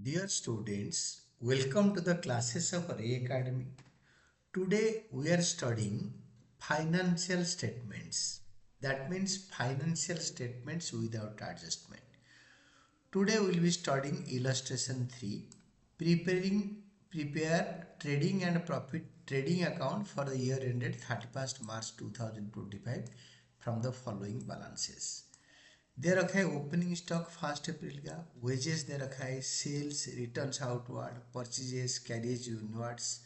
Dear students, welcome to the classes of Array Academy. Today we are studying financial statements. That means financial statements without adjustment. Today we will be studying illustration 3, prepare trading and profit trading account for the year ended 31st March 2025 from the following balances. दे रखा है opening stock 1 अप्रैल का, wages दे रखा है, sales, returns outward, purchases, carriage inwards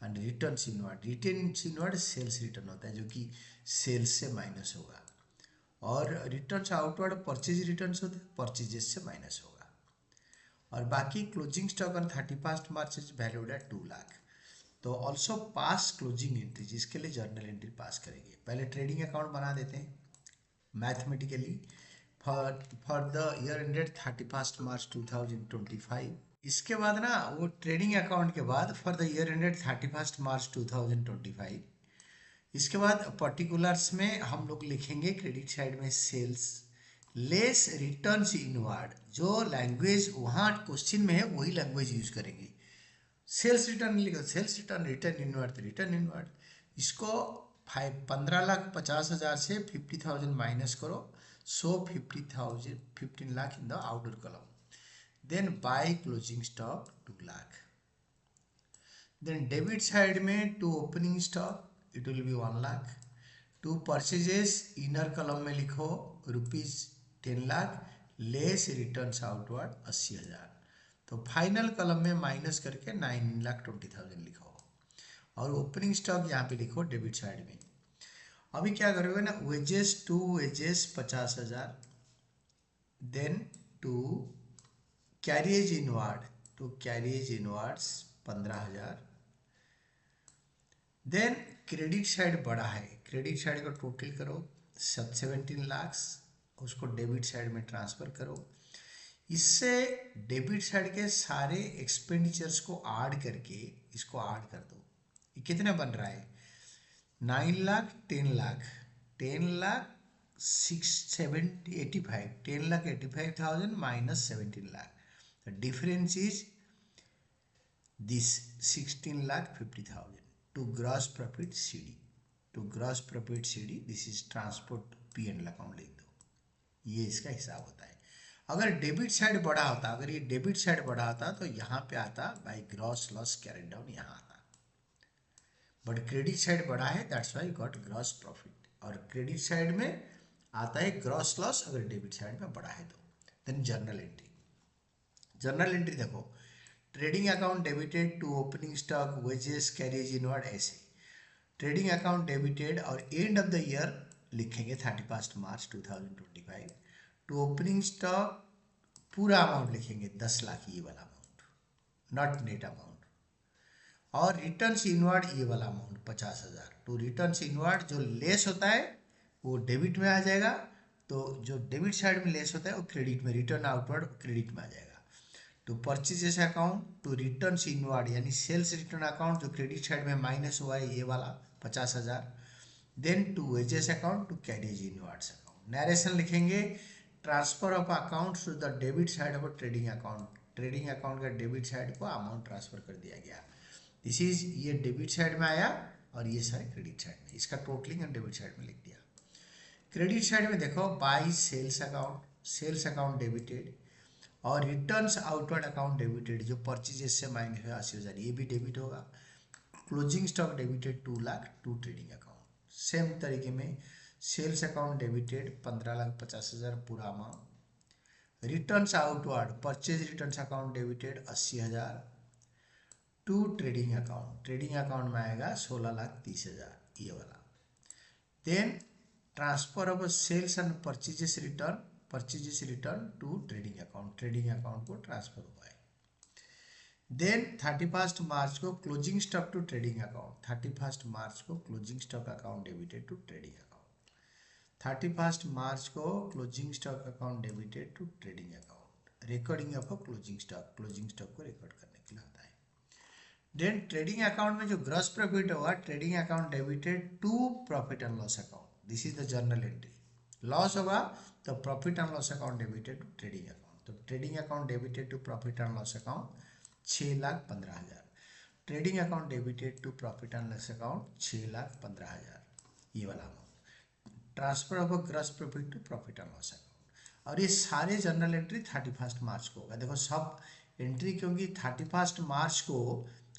and returns inward. Returns inward sales return होता है जो कि सेल्स से माइनस होगा, और रिटर्न्स आउटवर्ड परचेज रिटर्न्स होते हैं, परचेजेस से माइनस होगा। और बाकी closing stock on 31 March is valued at 2 lakh. तो ऑल्सो पास क्लोजिंग एंट्री, जिसके लिए जर्नल एंट्री पास करेंगे। पहले ट्रेडिंग अकाउंट बना देते हैं mathematically for the year ended 31 मार्च 2025। इसके बाद ना वो ट्रेडिंग अकाउंट के बाद फॉर द ईयर एंडेड 31 मार्च 2025, इसके बाद पर्टिकुलर्स में हम लोग लिखेंगे क्रेडिट साइड में सेल्स लेस रिटर्न्स इनवर्ड। जो लैंग्वेज वहाँ क्वेश्चन में है वही लैंग्वेज यूज करेंगे। सेल्स रिटर्न लिखो, sales return, return inward, return inward. इसको 15,50,000 से 50,000 माइनस करो, so 50,000 15 lakh in the outer column. Then by closing stock 2 lakh. Then debit side में to opening stock it will be 1 lakh. To purchases inner column में लिखो rupees 10 lakh less returns outward 80,000। तो final column में minus करके 9,20,000 लिखो, और ओपनिंग स्टॉक यहाँ पे लिखो डेबिट साइड में। अभी क्या करोगे ना, wages to wages 50,000, then to carriage inward, to carriage inwards 15,000। Then credit side बड़ा है, क्रेडिट साइड को टोटल करो 17 लाख, उसको डेबिट साइड में ट्रांसफर करो। इससे डेबिट साइड के सारे एक्सपेंडिचर्स को ऐड करके इसको ऐड कर दो। ये कितने बन रहा है, 9 lakh 10 lakh, 10 lakh 6,785, 10,85,000 minus 17 lakh. The difference is this 16,50,000 to gross profit CD, to gross profit CD this is transport P&L account लिख दो। ये इसका हिसाब होता है। अगर डेबिट साइड बड़ा होता, अगर ये डेबिट साइड बड़ा होता तो यहाँ पे आता by gross loss carried down, यहाँ आता। बट क्रेडिट साइड बड़ा है, that's why got gross profit. और क्रेडिट साइड में आता है ग्रॉस लॉस अगर डेबिट साइड में बड़ा है तो। Then journal entry, journal entry देखो, trading account debited to opening stock wages carriage inward, ऐसे ट्रेडिंग अकाउंट डेबिटेड और एंड ऑफ द ईयर लिखेंगे 31 मार्च 2025। टू ओपनिंग स्टॉक पूरा अमाउंट लिखेंगे 10 लाख, ये वाला अमाउंट, नॉट नेट अमाउंट। और रिटर्न्स इनवर्ड ये वाला अमाउंट 50,000। टू रिटर्न्स इनवर्ड जो लेस होता है वो डेबिट में आ जाएगा, तो जो डेबिट साइड में लेस होता है वो क्रेडिट में, रिटर्न आउटवर्ड क्रेडिट में आ जाएगा। To purchases account to returns inward यानी सेल्स रिटर्न अकाउंट जो क्रेडिट साइड में माइनस हुआ है ये वाला 50,000। Then to wages account to carriage inwards account. Narration लिखेंगे transfer of account to the debit side of trading account, trading account का debit side को अमाउंट ट्रांसफर कर दिया गया। दिस इज, ये डेबिट साइड में आया और ये सारे क्रेडिट साइड में, इसका टोटलिंग और डेबिट साइड में लिख दिया। क्रेडिट साइड में देखो by sales account, sales account debited, और रिटर्न्स आउटवर्ड अकाउंट डेबिटेड जो परचेजेस से माइनस है 80,000, ये भी डेबिट होगा। Closing stock debited 2 lakh to trading account. Same तरीके में सेल्स अकाउंट डेबिटेड 15,50,000 पूरा amount. Returns outward purchase returns account debited 80,000 to trading account, trading account में आएगा 16,30,000 ये वाला। Then transfer of sales and purchases return, purchases return to trading account, trading account को transfer हुआ है। देन 31 मार्च को closing stock to trading account, 31 March को closing stock account debited to trading account, 31 March को closing stock account debited to trading account. Recording of closing stock, closing stock को record करने के लिए आता है। देन ट्रेडिंग अकाउंट में जो ग्रॉस प्रॉफिट होगा, trading account debited to profit and loss account, this is the journal entry. Loss होगा तो profit and loss account debited to trading account. तो trading account debited to profit and loss account 6,15,000, trading account debited to profit and loss account 6,15,000, ये वाला amount transfer of gross profit to profit and loss account. और ये सारे journal entry 31 March को होगा। देखो सब एंट्री, क्योंकि 31 मार्च को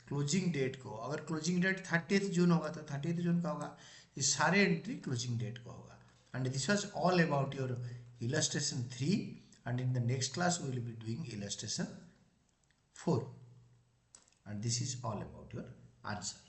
क्लोजिंग डेट को, अगर क्लोजिंग डेट 30 जून होगा तो 30 जून का होगा। ये सारे एंट्री क्लोजिंग डेट को होगा। And this was all about your illustration 3, and in the next class we will be doing illustration 4, and this is all about your answer.